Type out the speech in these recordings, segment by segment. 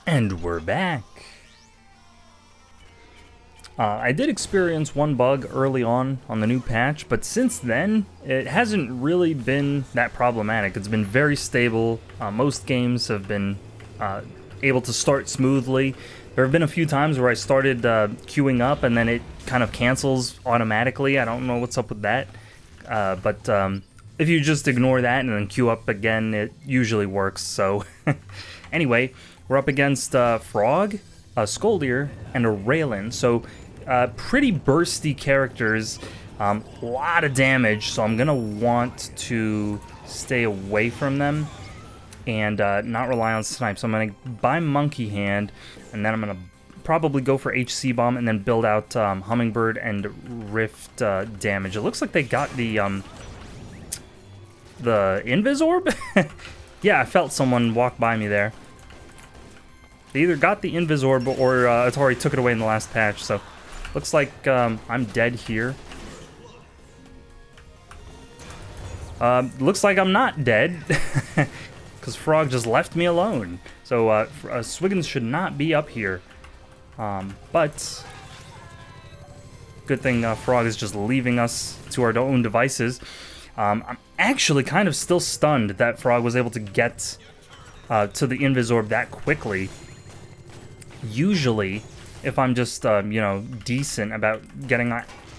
And we're back. I did experience one bug early on the new patch, but since then, it hasn't really been that problematic. It's been very stable. Most games have been able to start smoothly. There have been a few times where I started queuing up and then it kind of cancels automatically. I don't know what's up with that. But if you just ignore that and then queue up again, it usually works. So anyway, we're up against Frog, a Skoldir, and a Raelin. So pretty bursty characters, a lot of damage, so I'm gonna want to stay away from them and not rely on Snipe. So I'm gonna buy Monkey Hand, and then I'm gonna probably go for HC Bomb and then build out Hummingbird and Rift damage. It looks like they got the Invisorb? Yeah, I felt someone walk by me there. They either got the Invisorb or Atari took it away in the last patch, so looks like I'm dead here. Looks like I'm not dead, because Frog just left me alone. So Swiggins should not be up here. But good thing Frog is just leaving us to our own devices. I'm actually kind of still stunned that Frog was able to get to the Invisorb that quickly. Usually, if I'm just, you know, decent about getting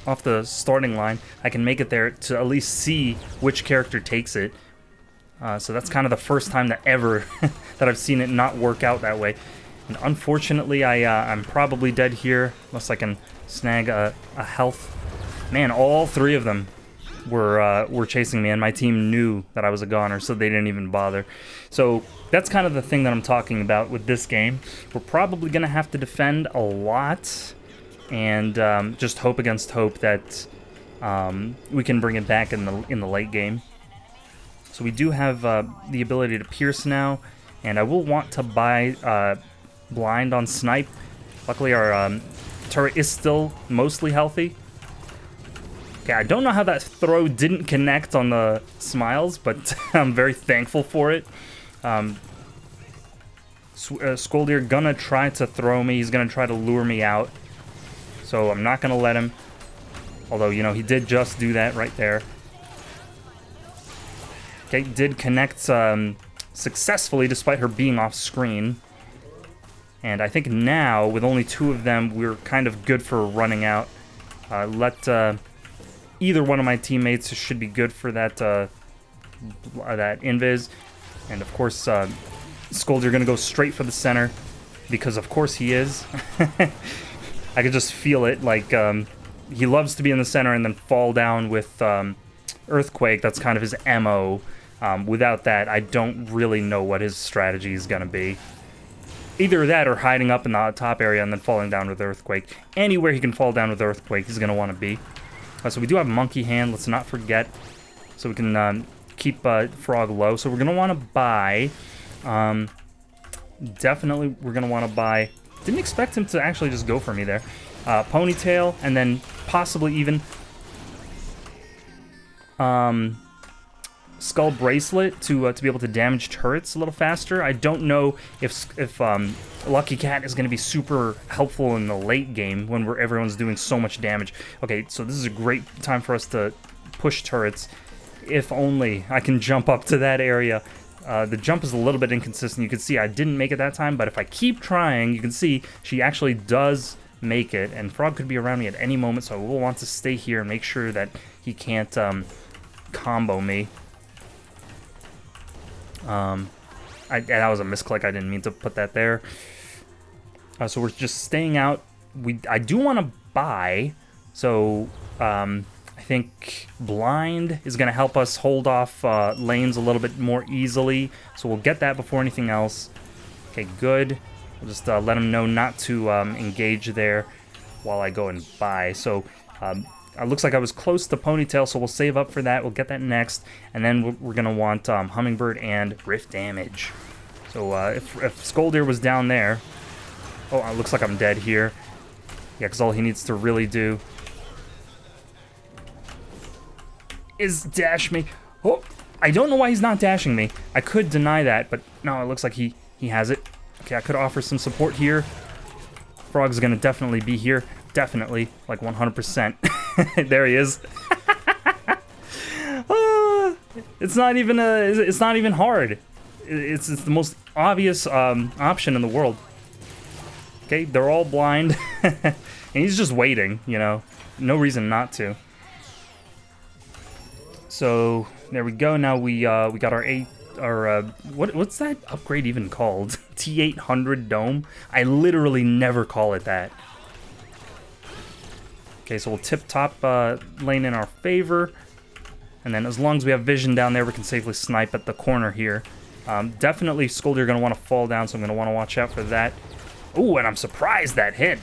off the starting line, I can make it there to at least see which character takes it. So that's kind of the first time that ever that I've seen it not work out that way. And unfortunately, I'm probably dead here, unless I can snag a health. Man, all three of them were chasing me, and my team knew that I was a goner, so they didn't even bother. So that's kind of the thing that I'm talking about with this game. We're probably going to have to defend a lot, and just hope against hope that we can bring it back in the late game. So we do have the ability to pierce now, and I will want to buy blind on Snipe. Luckily our turret is still mostly healthy. Okay, I don't know how that throw didn't connect on the smiles, but I'm very thankful for it. Skoldir gonna try to throw me. He's gonna try to lure me out. So I'm not gonna let him. Although, you know, he did just do that right there. Okay, did connect successfully despite her being off screen. And I think now, with only two of them, we're kind of good for running out. Either one of my teammates should be good for that that invis. And of course, Skoldir gonna go straight for the center, because of course he is. I could just feel it, like he loves to be in the center and then fall down with Earthquake. That's kind of his MO. Without that, I don't really know what his strategy is gonna be. Either that or hiding up in the top area and then falling down with Earthquake. Anywhere he can fall down with Earthquake, he's gonna want to be. So we do have Monkey Hand, let's not forget. So we can keep Frog low. So we're going to want to buy... definitely we're going to want to buy... Didn't expect him to actually just go for me there. Ponytail, and then possibly even... Skull Bracelet to be able to damage turrets a little faster. I don't know if Lucky Cat is going to be super helpful in the late game when everyone's doing so much damage. Okay, so this is a great time for us to push turrets. If only I can jump up to that area. The jump is a little bit inconsistent. You can see I didn't make it that time, but if I keep trying, you can see she actually does make it, and Frog could be around me at any moment, so I will want to stay here and make sure that he can't combo me. That was a misclick. I didn't mean to put that there. So we're just staying out. I do want to buy, so I think Blind is going to help us hold off lanes a little bit more easily. So we'll get that before anything else. Okay, good. We'll just let him know not to engage there while I go and buy. So it looks like I was close to Ponytail, so we'll save up for that. We'll get that next, and then we're going to want Hummingbird and Rift damage. So if Skoldir was down there... Oh, it looks like I'm dead here. Yeah, because all he needs to really do is dash me. Oh, I don't know why he's not dashing me. I could deny that, but no, it looks like he has it. Okay, I could offer some support here. Frog's gonna definitely be here. Definitely, like 100%. There he is. It's not even hard. It's the most obvious option in the world. Okay, they're all blind, and he's just waiting. You know, no reason not to. So there we go. Now we got our what's that upgrade even called? T800 dome. I literally never call it that. Okay, so we'll tip top lane in our favor. And then as long as we have vision down there, we can safely snipe at the corner here. Definitely Scoldier going to want to fall down, so I'm going to want to watch out for that. Ooh, and I'm surprised that hit.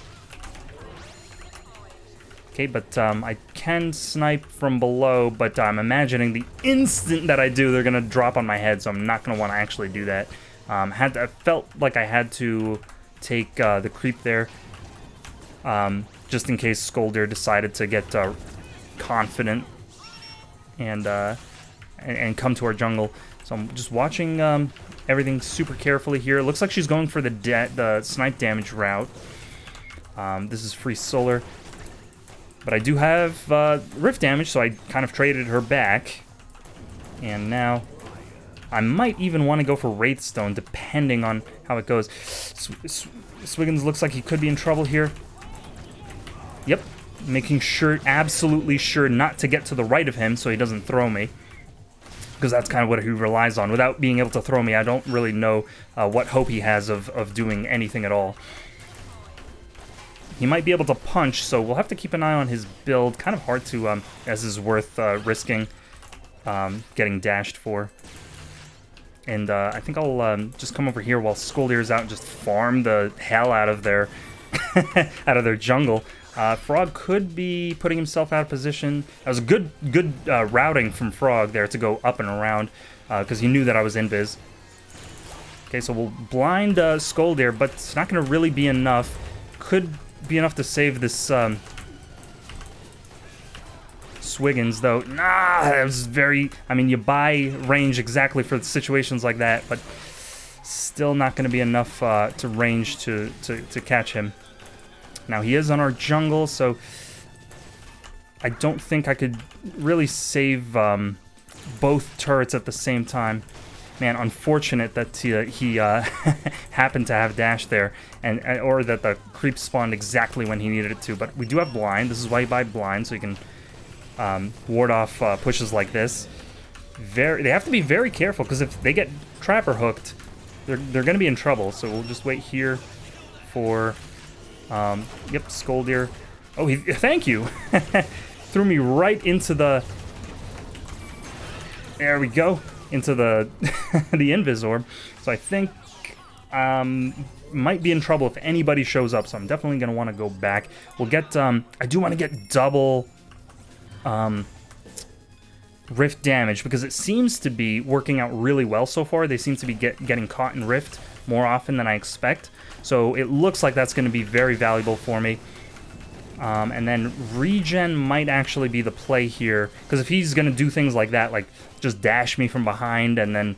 Okay, but I can snipe from below, but I'm imagining the instant that I do, they're going to drop on my head, so I'm not going to want to actually do that. I felt like I had to take the creep there, just in case Scoldier decided to get confident and come to our jungle. So I'm just watching everything super carefully here. It looks like she's going for the snipe damage route. This is free solar. But I do have rift damage, so I kind of traded her back. And now I might even want to go for Wraithstone, depending on how it goes. Swiggins looks like he could be in trouble here. Yep. Making sure, absolutely sure not to get to the right of him so he doesn't throw me. Because that's kind of what he relies on. Without being able to throw me, I don't really know what hope he has of doing anything at all. He might be able to punch, so we'll have to keep an eye on his build. Kind of hard to, as is worth risking getting dashed for. And I think I'll just come over here while Scoldier's out and just farm the hell out of their out of their jungle. Frog could be putting himself out of position. That was a good routing from Frog there to go up and around, because he knew that I was invis. Okay, so we'll blind Scoldier, but it's not going to really be enough. Could be enough to save this Swiggins, though. Nah, that was very... I mean, you buy range exactly for situations like that, but still not going to be enough to range to catch him. Now, he is on our jungle, so I don't think I could really save both turrets at the same time. Man, unfortunate that he happened to have dash there, or that the creep spawned exactly when he needed it to. But we do have blind. This is why you buy blind, so you can ward off pushes like this. They have to be very careful, because if they get trapper hooked, they're going to be in trouble. So we'll just wait here for... yep, Scoldier. Oh, thank you. Threw me right into the... There we go. Into the the invis orb. So I think might be in trouble if anybody shows up. So I'm definitely going to want to go back. We'll get... I do want to get double rift damage, because it seems to be working out really well so far. They seem to be getting caught in rift more often than I expect. So it looks like that's going to be very valuable for me. And then regen might actually be the play here, because if he's going to do things like that, like just dash me from behind and then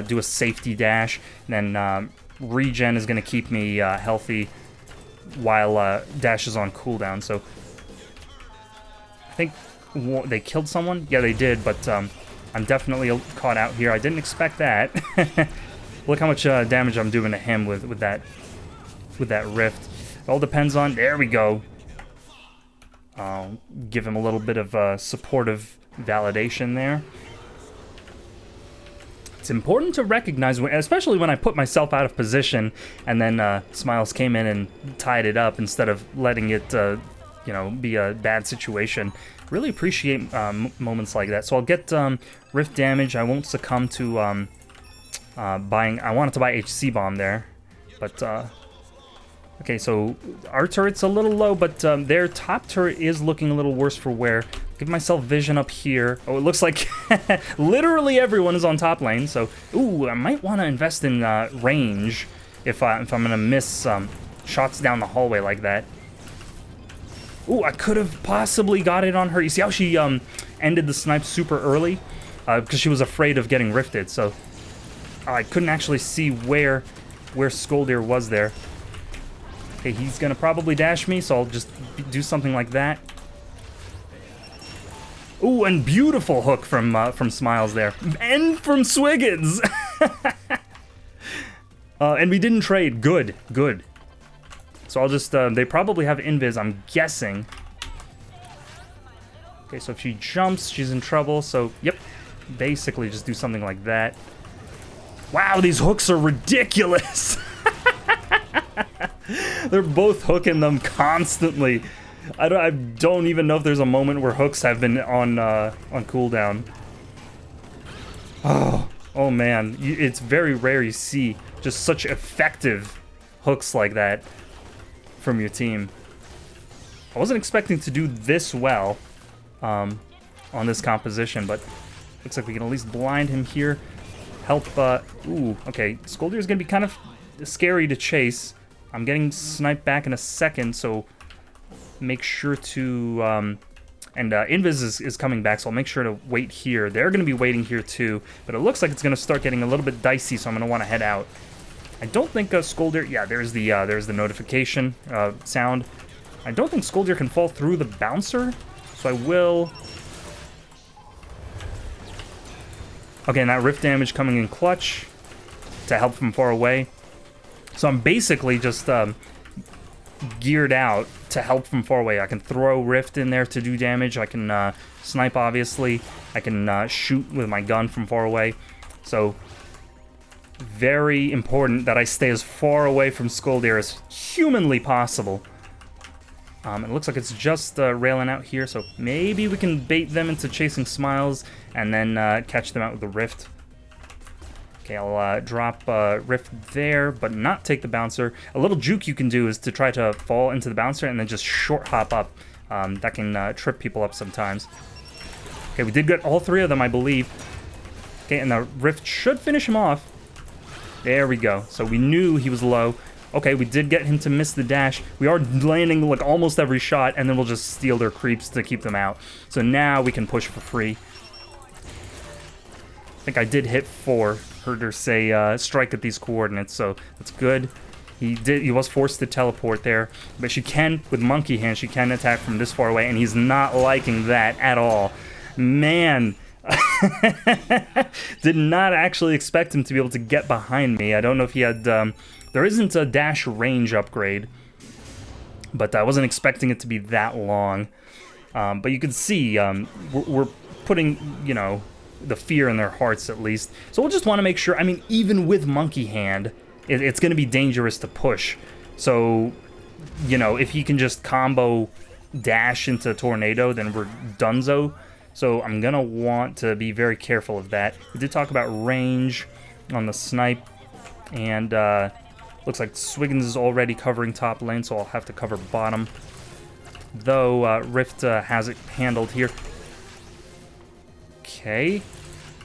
do a safety dash, then regen is going to keep me healthy while dash is on cooldown. So I think they killed someone. Yeah, they did, but I'm definitely caught out here. I didn't expect that. Look how much damage I'm doing to him with that rift. It all depends on... There we go. I'll give him a little bit of supportive validation there. It's important to recognize, especially when I put myself out of position, and then Smiles came in and tied it up instead of letting it, be a bad situation. Really appreciate moments like that. So I'll get rift damage. I won't succumb to buying... I wanted to buy HC bomb there, but... Okay, so our turret's a little low, but their top turret is looking a little worse for wear. Give myself vision up here. Oh, it looks like literally everyone is on top lane, so... Ooh, I might want to invest in range if I'm going to miss shots down the hallway like that. Ooh, I could have possibly got it on her. You see how she ended the snipe super early? Because she was afraid of getting rifted, so I couldn't actually see where where Skoldir was there. Okay, he's gonna probably dash me, so I'll just do something like that. Ooh, and beautiful hook from Smiles there. And from Swiggins! And we didn't trade. Good, good. So I'll just, they probably have invis, I'm guessing. Okay, so if she jumps, she's in trouble, so, yep. Basically just do something like that. Wow, these hooks are ridiculous! They're both hooking them constantly. I don't even know if there's a moment where hooks have been on cooldown. Oh man, it's very rare you see just such effective hooks like that from your team. I wasn't expecting to do this well on this composition, but looks like we can at least blind him here. Help, ooh, okay, Skoldir's gonna be kind of scary to chase. I'm getting sniped back in a second, so make sure to, and Invis is coming back, so I'll make sure to wait here. They're gonna be waiting here too, but it looks like it's gonna start getting a little bit dicey, so I'm gonna wanna head out. I don't think Skoldir, yeah, there's the notification sound. I don't think Skoldir can fall through the bouncer, so I will. Okay, and that rift damage coming in clutch to help from far away. So I'm basically just geared out to help from far away. I can throw rift in there to do damage. I can snipe, obviously. I can shoot with my gun from far away. So very important that I stay as far away from Skoldir as humanly possible. It looks like it's just railing out here, so maybe we can bait them into chasing Smiles and then catch them out with the rift. Okay, I'll drop rift there, but not take the bouncer. A little juke you can do is to try to fall into the bouncer and then just short hop up. That can trip people up sometimes. Okay, we did get all three of them, I believe. Okay, and the rift should finish him off. There we go. So we knew he was low. Okay, we did get him to miss the dash. We are landing like almost every shot, and then we'll just steal their creeps to keep them out. So now we can push for free. I think I did hit 4. Heard her say strike at these coordinates, so that's good. He was forced to teleport there, but she can, with Monkey Hand, she can attack from this far away, and he's not liking that at all. Man, did not actually expect him to be able to get behind me. I don't know if he had, there isn't a dash range upgrade, but I wasn't expecting it to be that long. But you can see, we're putting, you know, the fear in their hearts at least. So we'll just want to make sure, I mean, even with Monkey Hand, it's going to be dangerous to push. So, you know, if he can just combo dash into Tornado, then we're donezo. So I'm going to want to be very careful of that. We did talk about range on the snipe, and looks like Swiggins is already covering top lane, so I'll have to cover bottom. Though Rift has it handled here. Okay.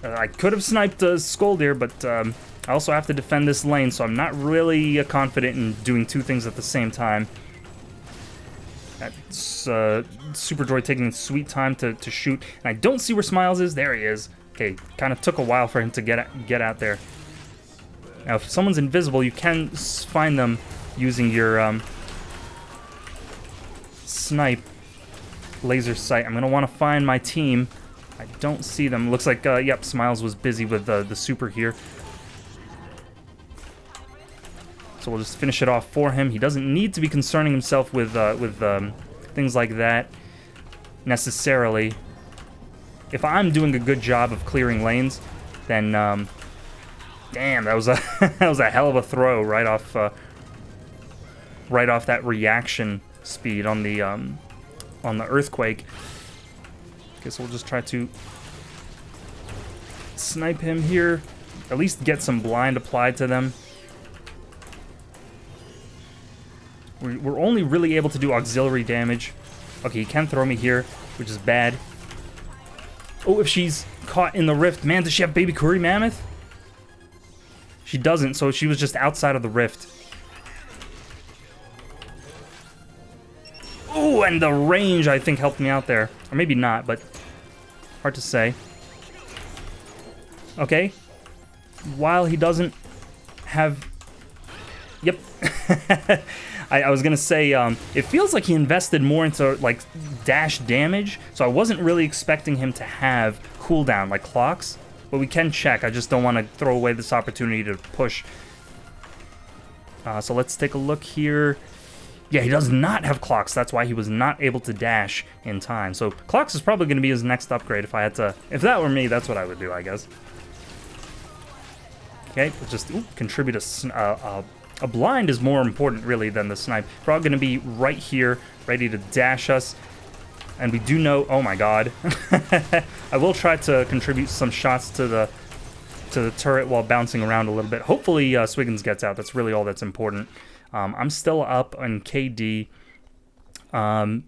I could have sniped Skoldir, but I also have to defend this lane, so I'm not really confident in doing two things at the same time. That's Super Droid taking sweet time to shoot. And I don't see where Smiles is. There he is. Okay, kind of took a while for him to get out there. Now, if someone's invisible, you can find them using your snipe laser sight. I'm going to want to find my team. I don't see them. Looks like, yep, Smiles was busy with the super here. So we'll just finish it off for him. He doesn't need to be concerning himself with things like that necessarily. If I'm doing a good job of clearing lanes, then damn, that was a that was a hell of a throw right off that reaction speed on the earthquake. Guess we'll just try to snipe him here. At least get some blind applied to them. We're only really able to do auxiliary damage. Okay, he can throw me here, which is bad. Oh, if she's caught in the rift. Man, does she have Baby Curry Mammoth? She doesn't, so she was just outside of the rift. Oh, and the range, I think, helped me out there. Or maybe not, but hard to say. Okay. While he doesn't have Yep. I was gonna say, it feels like he invested more into like dash damage, so I wasn't really expecting him to have cooldown like clocks, but we can check. I just don't want to throw away this opportunity to push. So let's take a look here. Yeah, he does not have clocks. That's why he was not able to dash in time. So clocks is probably going to be his next upgrade if I had to. If that were me, that's what I would do, I guess. Okay, just contribute a blind is more important really than the snipe. We're all going to be right here, ready to dash us. And we do know. Oh my God! I will try to contribute some shots to the turret while bouncing around a little bit. Hopefully Swiggins gets out. That's really all that's important. I'm still up on KD.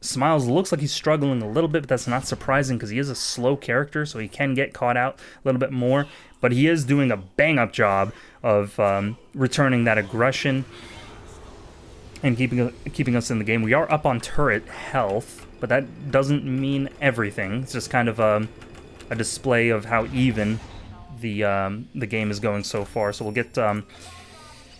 Smiles looks like he's struggling a little bit, but that's not surprising because he is a slow character, so he can get caught out a little bit more. But he is doing a bang-up job of returning that aggression and keeping us in the game. We are up on turret health, but that doesn't mean everything. It's just kind of a display of how even the game is going so far. So we'll get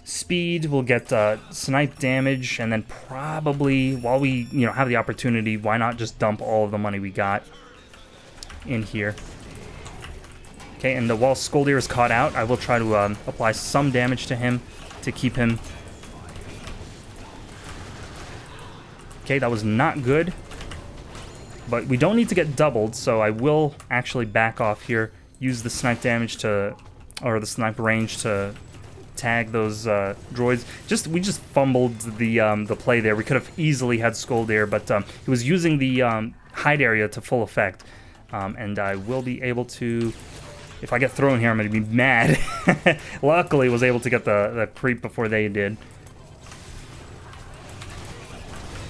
speed, we'll get snipe damage, and then probably while we have the opportunity, why not just dump all of the money we got in here. Okay, and while Skoldir is caught out, I will try to apply some damage to him to keep him. Okay, that was not good, but we don't need to get doubled, so I will actually back off here. Use the snipe damage or the snipe range to tag those droids. We just fumbled the play there. We could have easily had Skoldir, but he was using the hide area to full effect, and I will be able to. If I get thrown here, I'm going to be mad. Luckily, was able to get the creep before they did.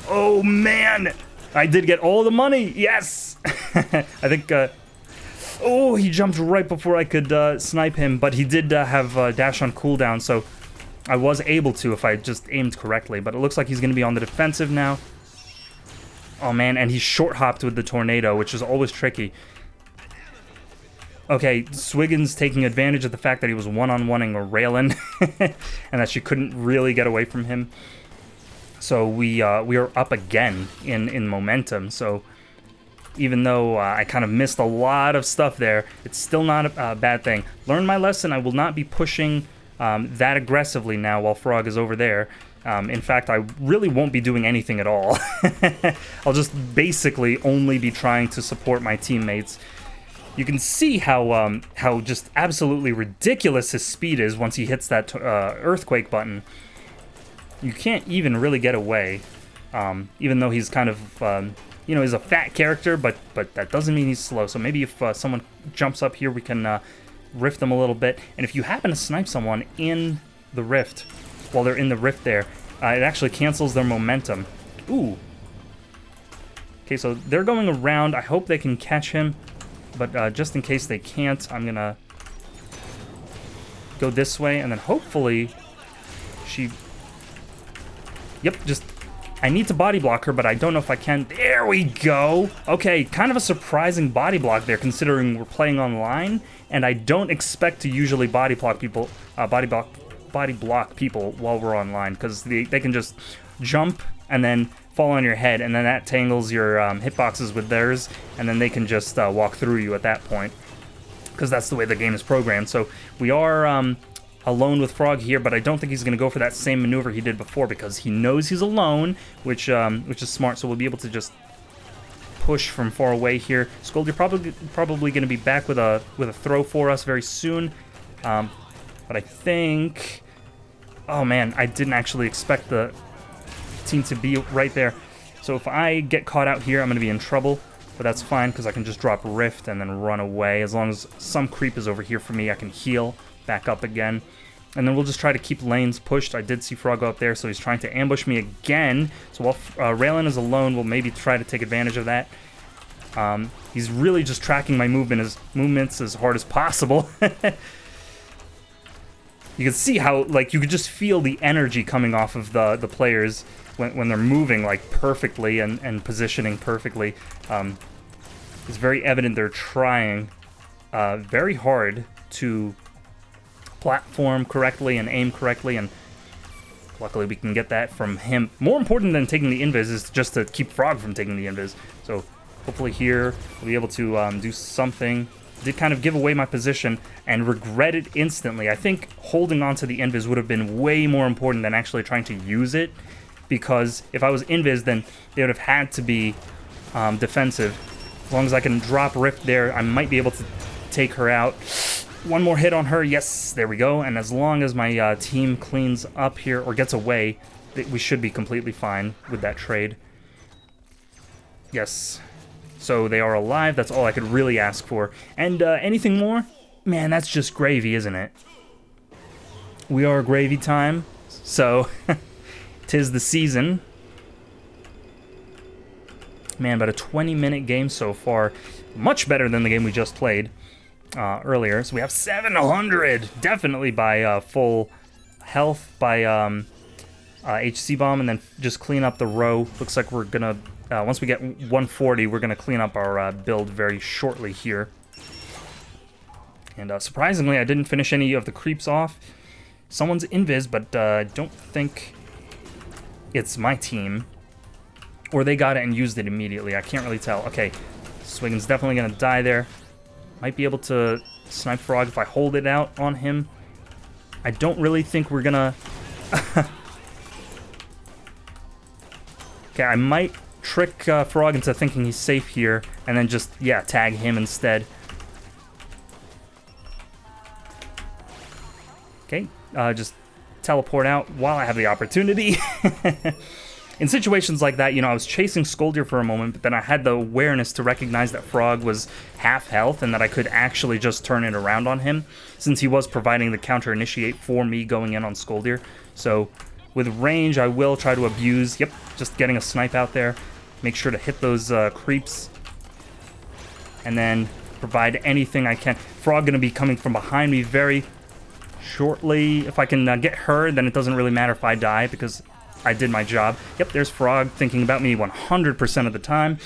Oh man, I did get all the money. Yes, I think. Oh, he jumped right before I could snipe him, but he did have dash on cooldown, so I was able to if I just aimed correctly. But it looks like he's going to be on the defensive now. Oh man, and he's short hopped with the tornado, which is always tricky. Okay, Swiggins taking advantage of the fact that he was one-on-oneing a Raylan, and that she couldn't really get away from him. So we are up again in momentum. So even though I kind of missed a lot of stuff there, it's still not a bad thing. Learned my lesson. I will not be pushing that aggressively now while Frog is over there. In fact, I really won't be doing anything at all. I'll just basically only be trying to support my teammates. You can see how just absolutely ridiculous his speed is once he hits that earthquake button. You can't even really get away, even though he's kind of he's a fat character, but that doesn't mean he's slow. So maybe if someone jumps up here, we can rift them a little bit. And if you happen to snipe someone in the rift while they're in the rift there, it actually cancels their momentum. Ooh. Okay, so they're going around. I hope they can catch him. But just in case they can't, I'm going to go this way, and then hopefully she... Yep, I need to body block her, but I don't know if I can. There we go! Okay, kind of a surprising body block there, considering we're playing online, and I don't expect to usually body block people while we're online, because they can just jump and then fall on your head, and then that tangles your hitboxes with theirs, and then they can just walk through you at that point, because that's the way the game is programmed. So we are alone with Frog here, but I don't think he's going to go for that same maneuver he did before, because he knows he's alone, which is smart. So we'll be able to just push from far away here. Skoldir probably going to be back with a throw for us very soon, but I think. Oh man, I didn't actually expect the team to be right there. So if I get caught out here, I'm going to be in trouble, but that's fine because I can just drop Rift and then run away. As long as some creep is over here for me, I can heal, back up again, and then we'll just try to keep lanes pushed. I did see Frog up there, so he's trying to ambush me again. So while Raylan is alone, we'll maybe try to take advantage of that. He's really just tracking my movements as hard as possible. You can see how, like, you could just feel the energy coming off of the players when they're moving, like, perfectly and positioning perfectly. It's very evident they're trying very hard to platform correctly and aim correctly, and Luckily, we can get that from him. More important than taking the invis is just to keep Frog from taking the invis. So hopefully here, we'll be able to do something. Did kind of give away my position and regret it instantly. I think holding on to the invis would have been way more important than actually trying to use it, because if I was invis, then they would have had to be defensive. As long as I can drop Rift there, I might be able to take her out. One more hit on her. Yes, there we go. And as long as my team cleans up here or gets away, we should be completely fine with that trade. Yes. So they are alive. That's all I could really ask for. And anything more? Man, that's just gravy, isn't it? We are gravy time. So, 'tis the season. Man, but a 20-minute game so far. Much better than the game we just played earlier. So we have 700, definitely by full health, by HC bomb, and then just clean up the row. Looks like we're gonna once we get 140, we're gonna clean up our build very shortly here. And surprisingly, I didn't finish any of the creeps off. Someone's invis, but I don't think it's my team, or they got it and used it immediately. I can't really tell. Okay, Swiggin's definitely gonna die there. Might be able to snipe Frog if I hold it out on him. I don't really think we're gonna... Okay, I might trick Frog into thinking he's safe here, and then just, yeah, tag him instead. Okay, just teleport out while I have the opportunity. In situations like that, you know, I was chasing Skoldir for a moment, but then I had the awareness to recognize that Frog was half health and that I could actually just turn it around on him, since he was providing the counter initiate for me going in on Skoldir. So with range, I will try to abuse, yep, just getting a snipe out there. Make sure to hit those creeps, and then provide anything I can. Frog gonna be coming from behind me very shortly. If I can get her, then it doesn't really matter if I die, because I did my job. Yep, there's Frog thinking about me 100% of the time.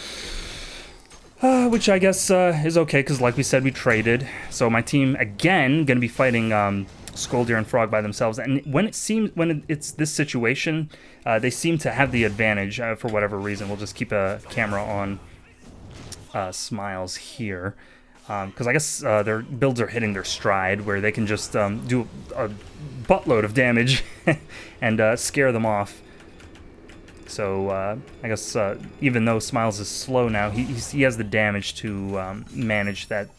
Which I guess is okay, because like we said, we traded. So my team, again, going to be fighting Skoldir and Frog by themselves. And when it's this situation, they seem to have the advantage for whatever reason. We'll just keep a camera on Smiles here. Because I guess their builds are hitting their stride, where they can just do a buttload of damage and scare them off. So I guess even though Smiles is slow now, he has the damage to manage that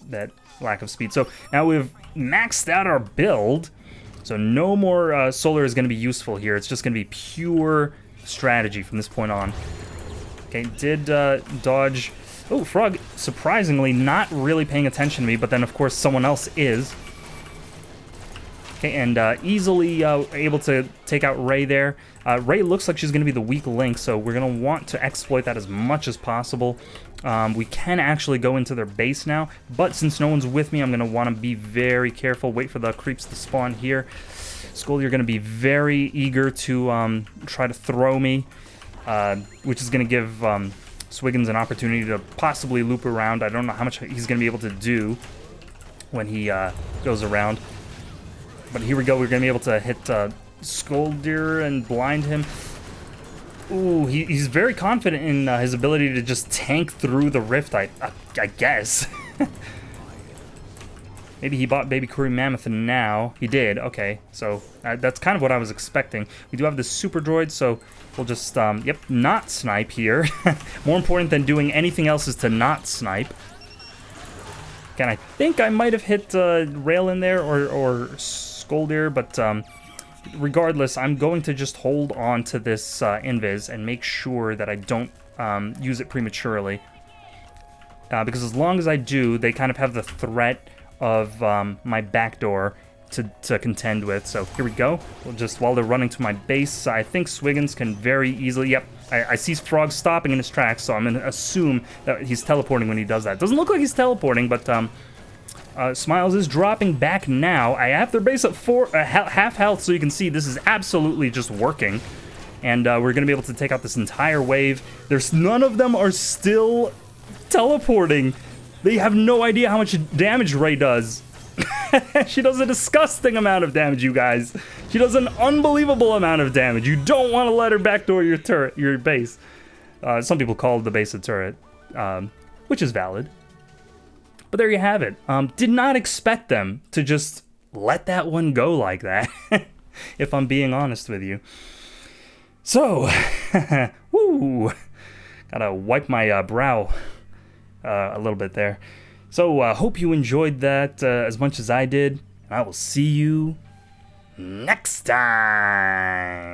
lack of speed. So now we've maxed out our build, so no more solar is going to be useful here. It's just going to be pure strategy from this point on. Okay, did dodge... Oh, Frog, surprisingly, not really paying attention to me, but then, of course, someone else is. Okay, and easily able to take out Rae there. Rae looks like she's going to be the weak link, so we're going to want to exploit that as much as possible. We can actually go into their base now, but since no one's with me, I'm going to want to be very careful, wait for the creeps to spawn here. Skull, you're going to be very eager to try to throw me, which is going to give... Swiggins an opportunity to possibly loop around. I don't know how much he's going to be able to do when he goes around. But here we go. We're going to be able to hit Skoldir and blind him. Ooh, he's very confident in his ability to just tank through the rift, I guess. Maybe he bought Baby Curry Mammoth now. He did. Okay, so that's kind of what I was expecting. We do have this super droid, so we'll just, yep, not snipe here. More important than doing anything else is to not snipe. And I think I might have hit Rail in there or Skoldir, but regardless, I'm going to just hold on to this invis and make sure that I don't use it prematurely. Because as long as I do, they kind of have the threat of my backdoor to contend with. So here we go. We'll just, while they're running to my base, I think Swiggins can very easily, yep, I see Frog stopping in his tracks, so I'm going to assume that he's teleporting when he does that. Doesn't look like he's teleporting, but Smiles is dropping back now. I have their base at half health, so you can see this is absolutely just working. And we're going to be able to take out this entire wave. None of them are still teleporting. They have no idea how much damage Rae does. She does a disgusting amount of damage, you guys. She does an unbelievable amount of damage. You don't want to let her backdoor your turret, your base. Some people call the base a turret, which is valid. But there you have it. Did not expect them to just let that one go like that, if I'm being honest with you. So, woo, gotta wipe my brow a little bit there. So, hope you enjoyed that as much as I did. I will see you next time.